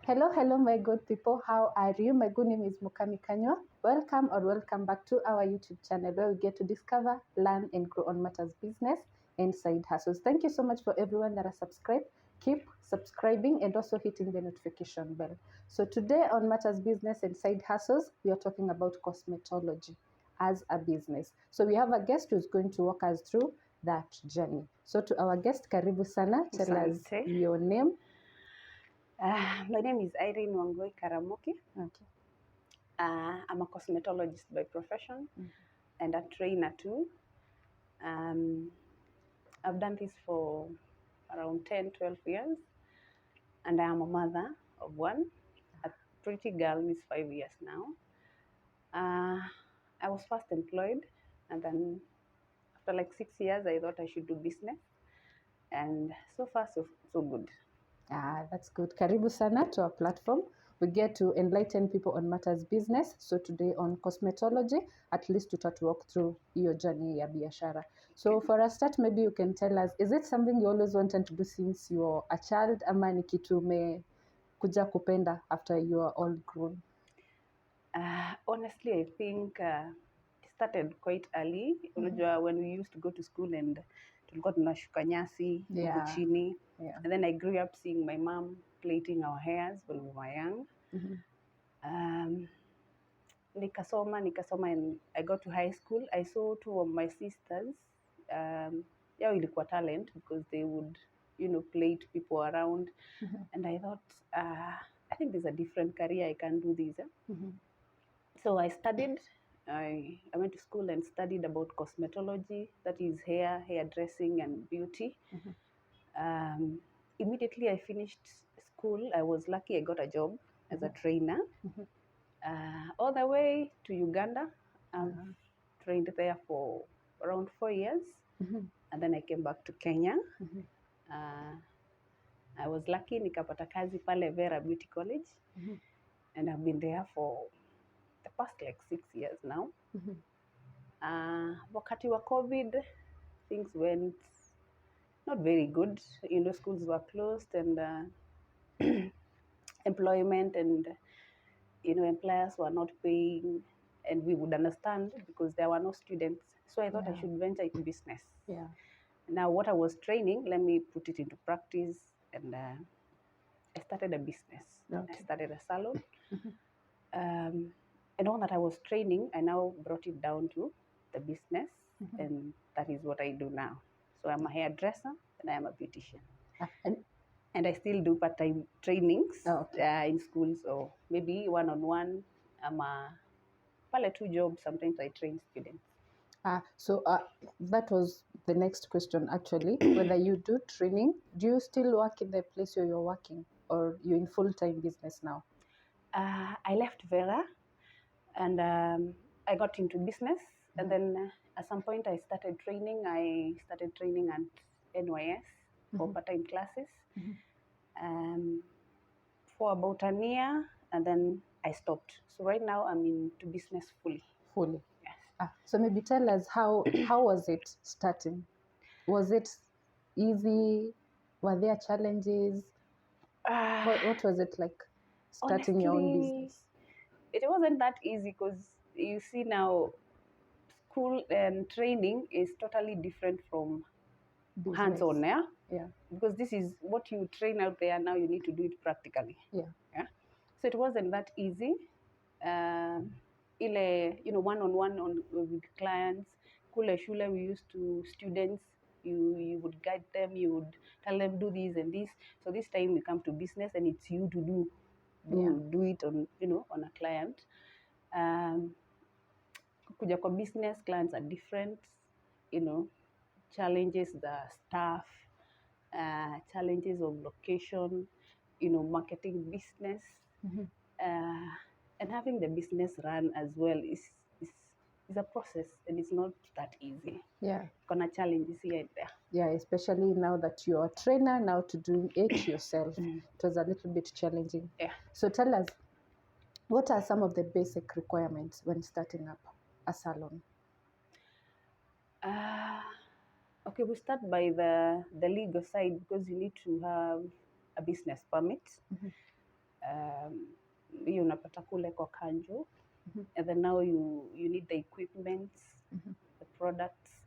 Hello, my good people. How are you? My good name is Mukami Kanywa. Welcome back to our YouTube channel where we get to discover, learn, and grow on matters business and side hustles. Thank you so much for everyone that are subscribed. Keep subscribing and also hitting the notification bell. So today on Matters Business and Side Hustles, we are talking about cosmetology as a business. So we have a guest who's going to walk us through that journey. So to our guest, Karibu Sana, tell us Asante. your name. My name is Irene Karamuki. Okay. I'm a cosmetologist by profession and a trainer too. I've done this for around 10, 12 years, and I am a mother of one. A pretty girl is 5 years now. I was first employed, and then after like 6 years, I thought I should do business, and so far so good. That's good. Karibu sana to our platform. We get to enlighten people on matters business. So today on cosmetology, at least walk through your journey ya biashara. So for a start, maybe you can tell us, is it something you always wanted to do since you're a child ama ni kitu kuja kupenda after you are all grown? Honestly, I think it started quite early. Unajua, when we used to go to school and tulikuwa tunashuka nyasi huku chini. Yeah. And then I grew up seeing my mom plaiting our hairs when we were young. Nikasoma and I got to high school. I saw two of my sisters. Yao ilikuwa talent because they would, plait people around. And I thought, I think there's a different career I can do this. So I studied. I went to school and studied about cosmetology, that is hairdressing, and beauty. Immediately I finished school, I was lucky I got a job as a trainer. All the way to Uganda. I've trained there for around 4 years. And then I came back to Kenya. I was lucky nikapata kazi pale Vera Beauty College. And I've been there for the past like 6 years now. Wakati wa COVID, things went not very good. Schools were closed and employment and, employers were not paying, and we would understand because there were no students. So I thought I should venture into business. Yeah. Now what I was training, let me put it into practice, and I started a business. Okay. I started a salon. And all that I was training, I now brought it down to the business, and that is what I do now. So I'm a hairdresser and I am a beautician. And I still do part-time trainings in schools, or maybe one-on-one. I'm pale two jobs. Sometimes I train students. So that was the next question actually. Whether you do training, do you still work in the place where you're working, or you're in full-time business now? I left Vera and I got into business. And then at some point I started training. I started training at NYS for part-time classes for about a year, and then I stopped. So right now I'm into business fully. Fully. Yes. So maybe tell us how was it starting? Was it easy? Were there challenges? What was it like starting Honestly, your own business? It wasn't that easy because you see now school and training is totally different from Business. hands-on, yeah? Yeah. Because this is what you train out there, now you need to do it practically. Yeah. So it wasn't that easy. One-on-one with clients. Kule shule, we used to students, you would guide them, you would tell them do this and this. So this time we come to business and it's you to do it on, on a client. Kuja kwa business, clients are different, challenges, the staff, challenges of location, marketing business, and having the business run as well is a process, and it's not that easy. Yeah. Kuna challenges here and there. Yeah, especially now that you're a trainer, now to doing it yourself. It was a little bit challenging. Yeah. So tell us, what are some of the basic requirements when starting up a salon? Okay, we start by the legal side, because you need to have a business permit. hiyo unapata kule kwa Kanjo. And then now you need the equipment, the products.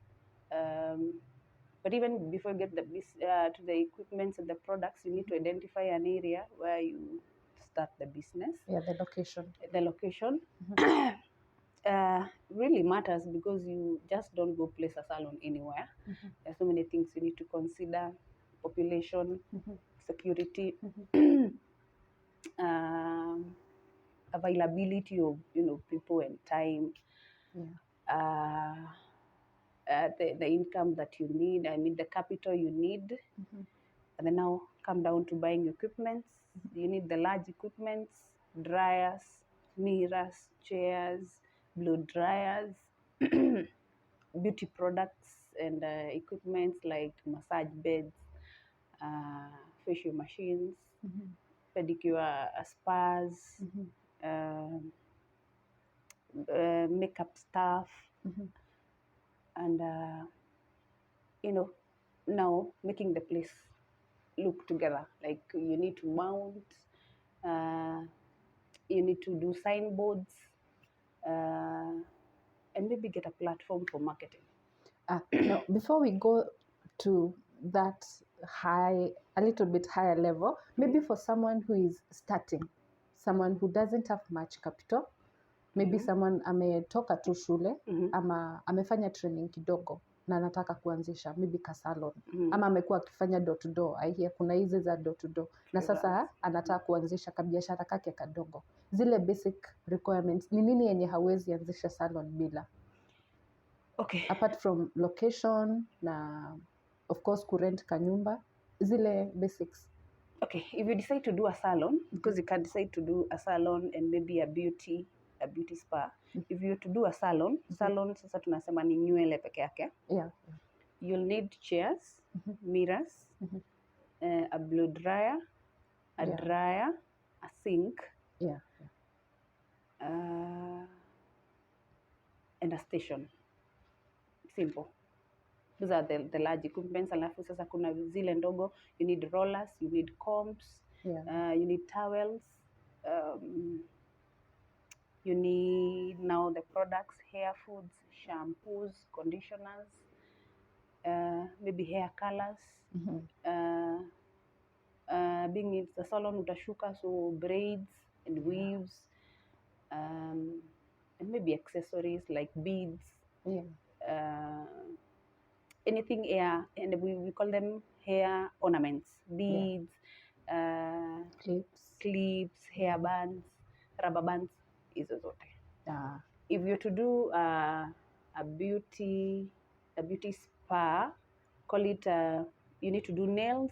But even before you get to the equipment and the products, you need to identify an area where you start the business. Yeah, the location. The location really matters, because you just don't go place a salon anywhere. There's so many things you need to consider: population, security, availability of people and time. The income that you need, the capital you need. And then now come down to buying equipments. You need the large equipments: dryers, mirrors, chairs, blow dryers, beauty products and equipments like massage beds, facial machines, pedicure spas, makeup stuff, and now making the place look together. Like you need to mount, you need to do signboards, and maybe get a platform for marketing. Now, before we go to that a little bit higher level, maybe for someone who is starting, someone who doesn't have much capital, maybe someone ametoka tu shule ama amefanya training kidogo na anataka kuanzisha maybe ka salon ama amekuwa akifanya door to door. I hear kuna hizi za door to door na sasa anataka kuanzisha kabiashara kake kadogo. Zile basic requirements ni nini yenye hawezi anzisha salon bila? Okay. Apart from location na of course kurent kanyumba, zile basics. Okay, if you decide to do a salon, because you can decide to do a salon and maybe a beauty spa. If you to do a salon, sasa tunasema ni nywele peke yake. Yeah. You'll need chairs, mirrors, a blow dryer, a dryer, a sink, and a station. Simple. Those are the large equipments. Alafu sasa kuna zile ndogo, you need rollers, you need combs, you need towels, you need now the products: hair foods, shampoos, conditioners, maybe hair colors. Being it's a salon utashuka, so braids and weaves, and maybe accessories like beads, anything hair, and we call them hair ornaments, beads, clips, hair bands, rubber bands, hizo zote. If you're to do a beauty spa, call it you need to do nails,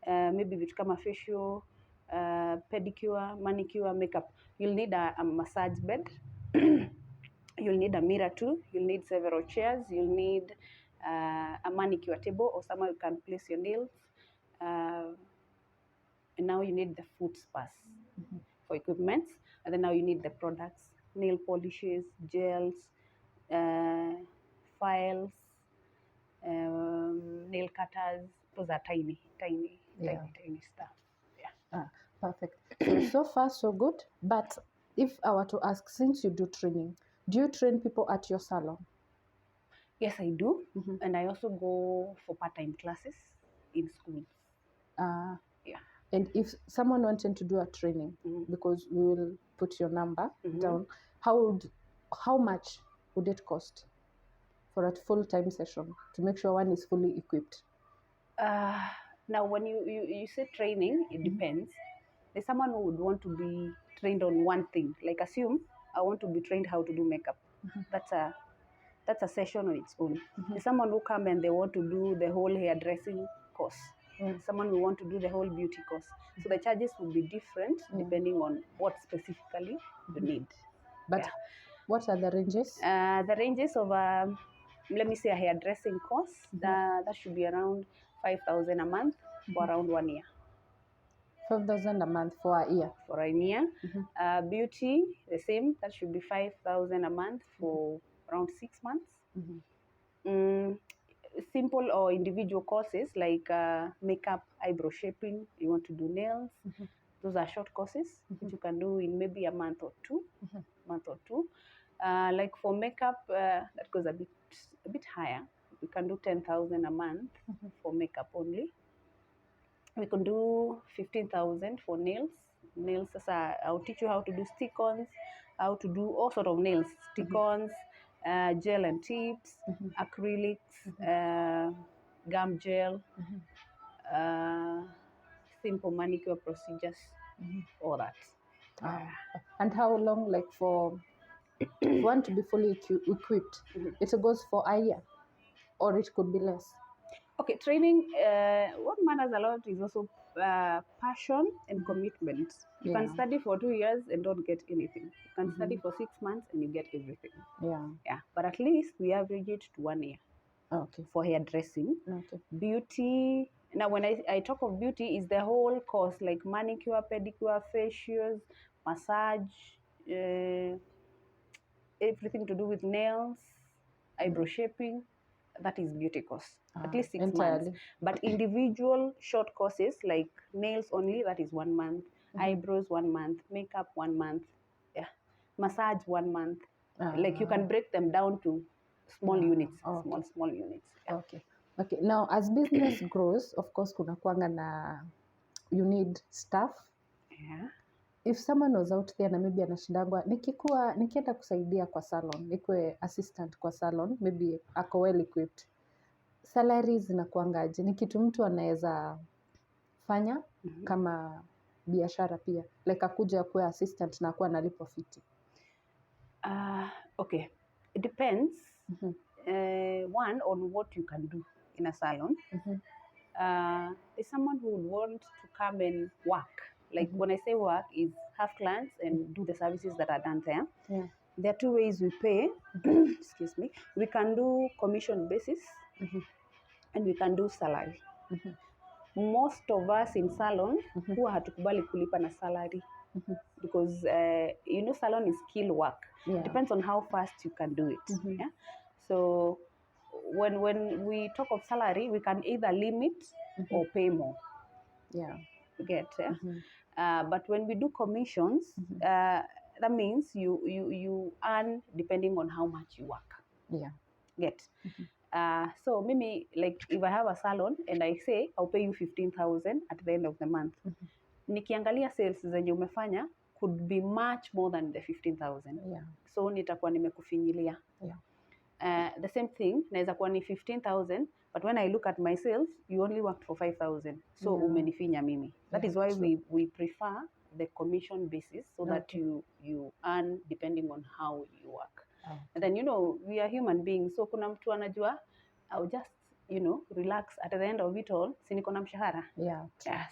maybe vitu kama facial, pedicure, manicure, makeup. You'll need a massage bed. You'll need a mirror too. You'll need several chairs. You'll need a manicure table or somewhere you can place your nails. And now you need the foot spas for equipment. And then now you need the products: nail polishes, gels, files, nail cutters. Those are tiny stuff. Perfect. So far so good. But if I were to ask, since you do training, do you train people at your salon? Yes, I do. And I also go for part-time classes in schools. And if someone wanted to do a training, because we will put your number down, how much would it cost for a full-time session to make sure one is fully equipped? Now, when you say training, it depends. There's someone who would want to be trained on one thing. Like, assume I want to be trained how to do makeup. That's a session on its own. There's someone who come and they want to do the whole hairdressing course. Someone who want to do the whole beauty course. So the charges will be different depending on what specifically you need. But what are the ranges? The ranges of, let me say, a hairdressing course, that should be around 5,000 a month for around 1 year. 5,000 a month for a year? For a year. Beauty, the same. That should be 5,000 a month for around 6 months. Simple or individual courses like makeup, eyebrow shaping, you want to do nails, Those are short courses which you can do in maybe a month or two. Like for makeup, that goes a bit higher. We can do 10,000 a month for makeup only. We can do 15,000 for nails. Nails, I'll teach you how to do stick-ons, how to do all sort of nails, stick-ons, gel and tips, acrylics, gum gel, simple manicure procedures, all that. And how long, like for one to be fully equipped, it goes for a year, or it could be less? Okay, training, what matters a lot is also passion and commitment. You can study for 2 years and don't get anything. You can study for 6 months and you get everything. Yeah, but at least we average it to 1 year. Okay. For hairdressing. Okay. Beauty. Now, when I talk of beauty, is the whole course, like manicure, pedicure, facials, massage, everything to do with nails, eyebrow shaping. That is beauty course. At least 6 months. But individual short courses like nails only, that is 1 month. Eyebrows 1 month. Makeup 1 month. Yeah. Massage 1 month. Like you can break them down to small units. Small units. Yeah. Okay. Now, as business grows, of course, kuna kuanga na you need staff. Yeah. If someone was out there na maybe anashindagwa, nikienda kusaidia kwa salon, nikwe assistant kwa salon, maybe ako well equipped, salaries zinakuangaje? Ni kitu mtu anaweza fanya kama biashara pia, like akuja kuwa assistant na kuwa analipwa fiti? Okay, it depends. One, on what you can do in a salon. There's someone who would want to come and work. Like when I say work, is have clients and do the services that are done there. Yeah. There are 2 ways we pay. Excuse me. We can do commission basis and we can do salary. Most of us in salon huwa hatukubali kulipa na salary because salon is skill work. It depends on how fast you can do it. Yeah? So when we talk of salary, we can either limit or pay more. Yeah. You get, but when we do commissions, that means you earn depending on how much you work. Yeah. Get. So maybe like if I have a salon and I say I'll pay you 15,000 at the end of the month. Nikiangalia sales zenye umefanya could be much more than the 15,000. Yeah. So nitakuwa nimekufinyilia. Yeah. The same thing, naweza kuwa ni 15,000, but when I look at my sales, you only worked for 5,000. So umenifinya mimi. That is why we prefer the commission basis so that you earn depending on how you work. And then, we are human beings. So kuna mtu anajua, I'll just, relax at the end of it all. Si niko na mshahara. Yeah.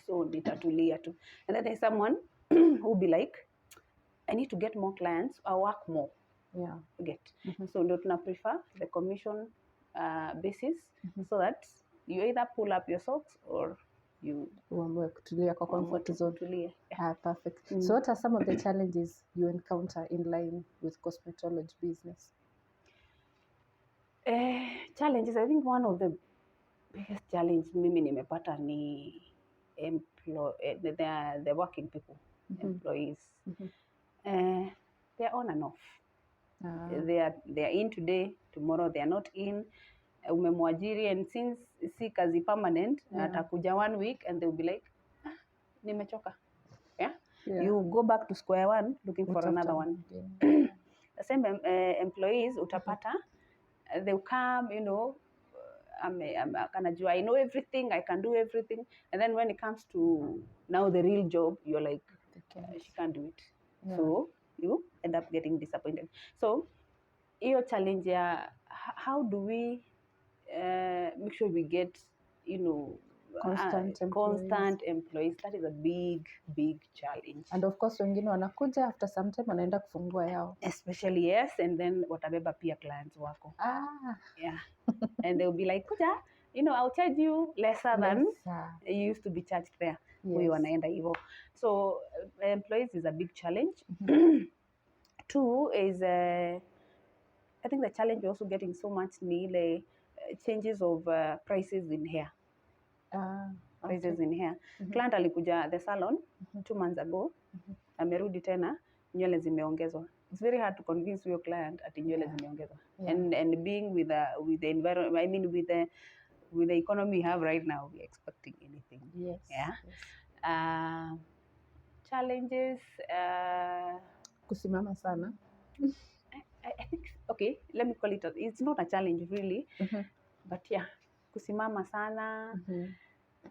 So nitatulia tu. And then there's someone who be like, I need to get more clients. I work more. Yeah. Get. So ndo tuna prefer the commission basis so that you either pull up your socks or you kutulia kwa comfort zone. Perfect. So what are some of the challenges you encounter in line with cosmetology business? Challenges, I think one of the biggest challenge mimi nimepata ni the working people, employees. They're on and off. They are in today, tomorrow they are not in. Umemwajiri, and since si kazi permanent, atakuja 1 week and they'll be like, nimechoka. Yeah? You go back to square one looking for another one. The same employees utapata, they'll come, kanajua, I know everything, I can do everything, and then when it comes to now the real job, you're like, she can't do it. So you end up getting disappointed. So your challenge, how do we make sure we get, constant employees? That is a big challenge. And of course wengine wanakuja after some time wanaenda kufungua yao. Especially, yes, and then watabeba pia clients wako. Yeah. And they'll be like, kuja, I'll charge you lesser than you used to be charged there. Huyu wanaenda hivyo. So employees is a big challenge. 2 is I think the challenge we're also getting so much ni changes of prices in hair. prices Okay. in hair. Client alikuja the salon 2 months ago, amerudi tena, nywele zimeongezwa. It's very hard to convince your client ati nywele zimeongezwa. And being with the environment, I mean with the economy we have right now, we're expecting anything. Yes. Yeah. Challenges. Kusimama sana. I think, okay, let me call it, it's not a challenge really, but yeah, kusimama sana.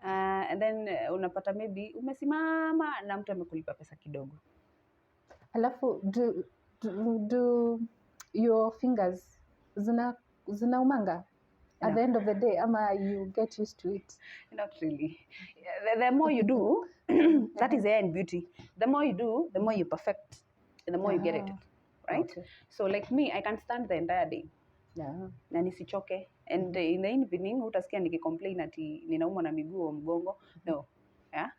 And then unapata maybe umesimama na mtu amekulipa pesa kidogo. Alafu do your fingers zinaumanga at the end of the day, ama you get used to it? Not really. The more you do, that is hair and beauty. The more you do, the more you perfect, and the more you get it, right? Okay. So like me, I can stand the entire day. Na nisichoke. And in the evening, utasikia nikicomplain ati ninaumwa na miguu au mgongo. No. Yeah.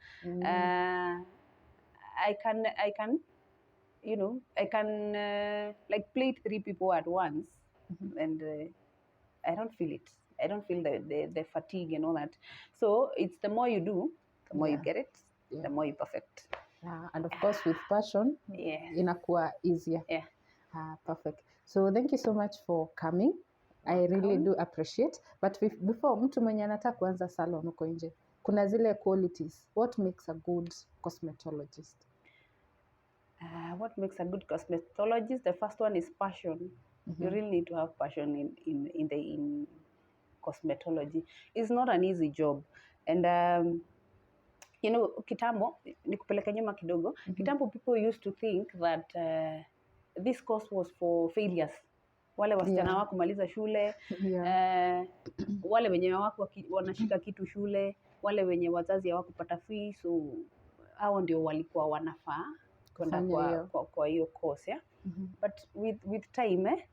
I can, you know, I can like plate 3 people at once, and I don't feel it. I don't feel the fatigue and all that. So it's the more you do, the more you get it, the more you perfect. And of course with passion, inakuwa easier. Perfect. So thank you so much for coming. I really do appreciate. But before mtu mwenye anataka kuanza salon huko nje, kuna zile qualities. What makes a good cosmetologist? What makes a good cosmetologist? The first one is passion. You really need to have passion in cosmetology. It's not an easy job. And you know, kitambo, nikupeleka nyuma kidogo, kitambo people used to think that this course was for failures. Wale wasichana hawakumaliza shule, wale wenye wanashika kitu shule, wale wenye wazazi hawakupata fee, so hao ndio walikuwa wanafaa kwenda kwa hiyo course, yeah? But with time,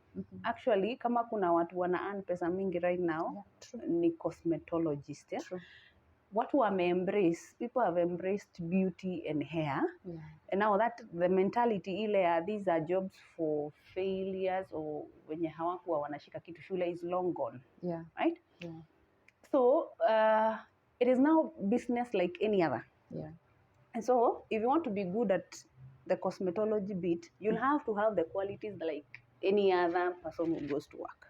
actually kama kuna watu wana earn pesa mingi right now, ni cosmetologist, yeah? Watu people have embraced beauty and hair, and now that the mentality ile these are jobs for failures or wenye hawakuwa wanashika kitu shule is long gone, right? So it is now business like any other, and so if you want to be good at the cosmetology bit, you'll have to have the qualities like any other person who goes to work.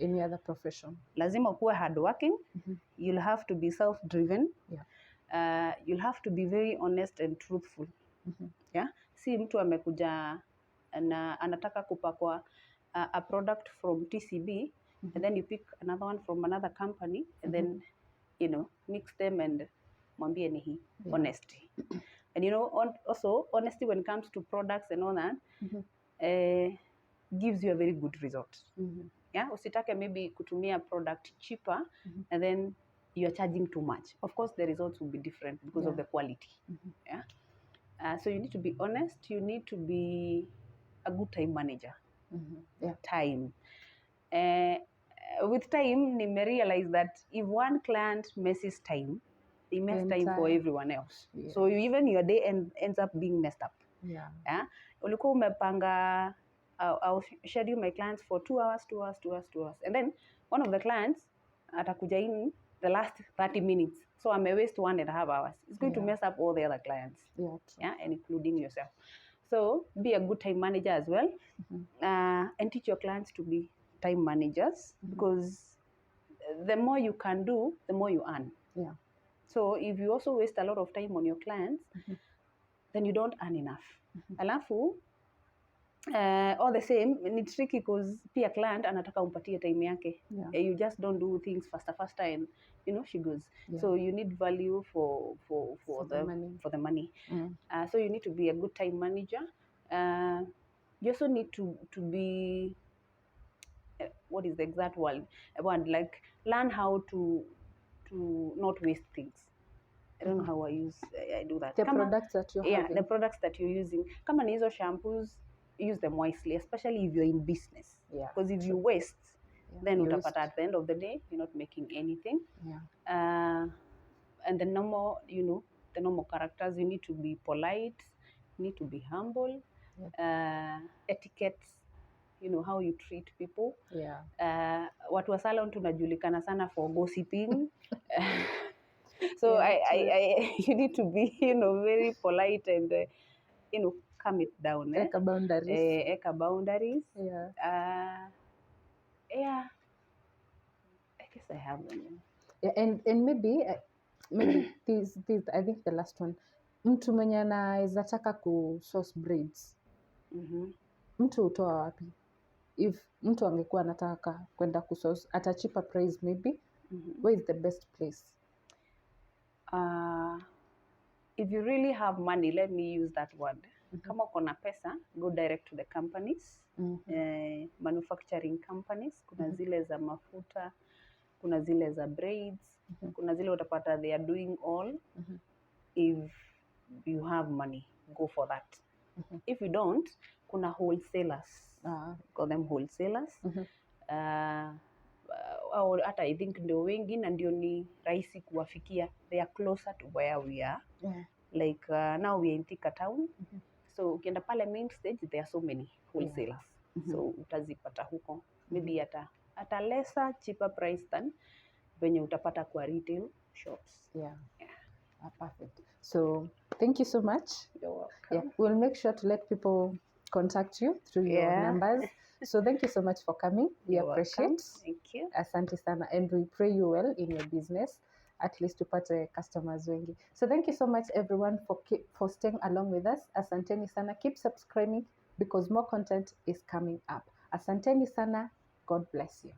Any other profession. Lazima kuwa hardworking. You'll have to be self-driven. You'll have to be very honest and truthful. Si mtu amekuja na anataka kupakwa a product from TCB, and then you pick another one from another company, and then, you know, mix them and mwambie ni hii. Honesty. And you know, also honesty when it comes to products and all that, gives you a very good result. Usitake maybe kutumia product cheaper, and then you are charging too much. Of course, the results will be different because of the quality. So you need to be honest. You need to be a good time manager. Time. With time, I realize that if one client messes time, they mess time for everyone else. So even your day ends up being messed up. Ulikuwa umepanga, I'll schedule my clients for 2 hours, 2 hours, 2 hours, 2 hours. And then one of the clients atakuja in the last 30 minutes. So I may waste 1.5 hours. It's going to mess up all the other clients. And including yourself. So be a good time manager as well. And teach your clients to be time managers, because the more you can do, the more you earn. So if you also waste a lot of time on your clients, then you don't earn enough. Alafu, all the same, ni tricky because pia client anataka umpatie time yake. You just don't do things faster and, you know, she goes. So you need value for the money. So you need to be a good time manager. You also need to be, what is the exact word? Like learn how to not waste things. I don't know how I do that. The products that you're having. The products that you're using. Kama ni hizo shampoos, use them wisely, especially if you're in business. Because if you waste, then utapata at the end of the day, you're not making anything. And the normal, you know, the normal characters, you need to be polite, you need to be humble, etiquette, you know, how you treat people. Watu wa salon tunajulikana sana for gossiping. So Yeah, true. you need to be, you know, very polite and, you know, calm it down. Like a boundaries. Eka boundaries. Yeah. Yeah, I guess I have them. Yeah, and maybe this I think the last one, mtu mwenye anaweza taka ku source braids, Mm-hmm. mtu hutoa wapi? If mtu angekuwa anataka kwenda ku source at a cheaper price maybe, Mm-hmm. where is the best place? If you really have money, let me use that word. Kama uko na pesa, go direct to the companies. Manufacturing companies, kuna zile za mafuta, kuna zile za braids, kuna zile utapata they are doing all. If you have money, go for that. If you don't, kuna wholesalers. Call them wholesalers. Au hata I think ndio wengi na ndio ni rahisi kuwafikia. They are closer to where we are. Like now we are in Thika town. So ukienda pale main stage, there are so many wholesalers. So utazipata huko. Maybe at a lesser, cheaper price than venye utapata kwa retail shops. Yeah. Perfect. So thank you so much. You're welcome. Yeah, we'll make sure to let people contact you through your numbers. So thank you so much for coming. We You're appreciate. Welcome. Thank you. Asante sana, and we pray you well in your business, at least tupate customers wengi. So thank you so much everyone for staying along with us. Asanteni sana. Keep subscribing because more content is coming up. Asanteni sana. God bless you.